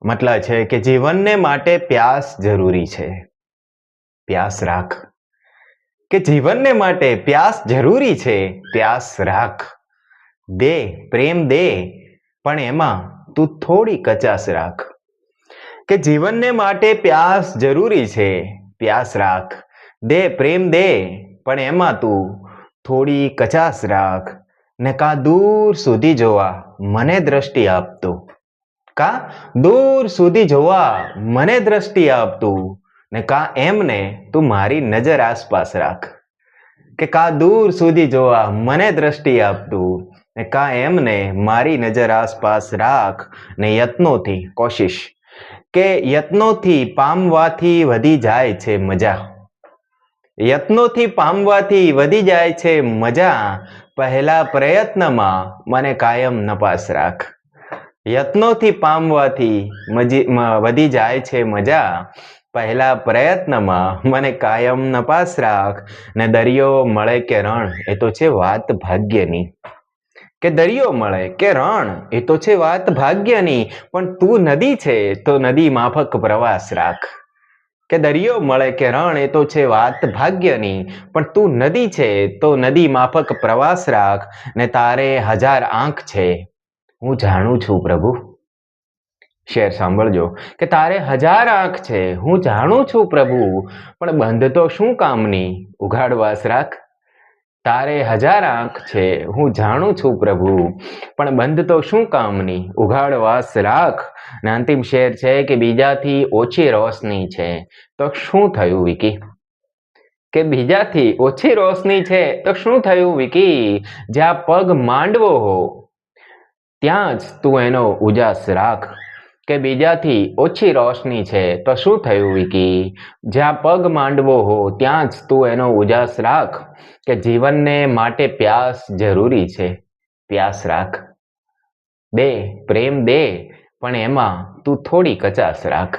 મતલબ છે કે જીવનને માટે પ્યાસ જરૂરી છે. પ્યાસ રાખ. કે જીવનને માટે પ્યાસ જરૂરી છે. પ્યાસ રાખ. દે પ્રેમ દે, પણ એમાં તું થોડી કચાશ રાખ. કે જીવનને માટે પ્યાસ જરૂરી છે. પ્યાસ રાખ. દે પ્રેમ દે, પણ એમાં તું થોડી કચાશ રાખ. ને કા દૂર સુધી જોવા મને દ્રષ્ટિ આપતો, કા દૂર સુધી જોવા મને દ્રષ્ટિ આપતું, ને કા એમને તું મારી નજર આસપાસ રાખ. કે કા દૂર સુધી જોવા મને દ્રષ્ટિ આપતું, ને કા એમને મારી નજર આસપાસ રાખ. ને યત્નોથી કોશિશ, કે યત્નોથી પામવાથી વધી જાય છે મજા. યત્નોથી પામવાથી વધી જાય છે મજા. પહેલા પ્રયત્નમાં મને કાયમ નપાસ રાખ. યત્નોથી પામવાથી વધી જાય છે મજા. પહેલા પ્રયત્નમાં મને કાયમ નપાસ રાખ. ને દરિયો મળે કે રણ એ તો છે વાત ભાગ્યની. કે દરિયો મળે કે રણ એ તો છે વાત ભાગ્યની, પણ તું નદી છે તો નદી માફક પ્રવાસ રાખ. કે દરિયો મળે કે રણ એ તો છે વાત ભાગ્યની, પણ તું નદી છે તો નદી માફક પ્રવાસ રાખ. ને તારે 1000 આંખ છે હું જાણું છું પ્રભુ. શેર સાંભળજો. કે તારે 1000 આંખ છે હું જાણું છું પ્રભુ, પણ બંધ તો શું કામની ઉઘાડવાસ રાખ. તારે 1000 આંખ છે હું જાણું છું પ્રભુ, પણ બંધ તો શું કામની ઉઘાડવાસ રાખ. ને અંતિમ શેર છે કે બીજાથી ઓછી રોશની છે તો શું થયું વિકી. કે બીજાથી ઓછી રોશની છે તો શું થયું વિકી. જ્યાં પગ માંડવો હો ત્યાં જ તું એનો ઉજાસ રાખ. કે બીજાથી ઓછી રોશની છે તો શું થયું વિકી. જ્યાં પગ માંડવો હો ત્યાં જ તું એનો ઉજાસ રાખ. કે જીવનને માટે પ્યાસ જરૂરી છે. પ્યાસ રાખ. દે પ્રેમ દે, પણ એમાં તું થોડી કચાશ રાખ.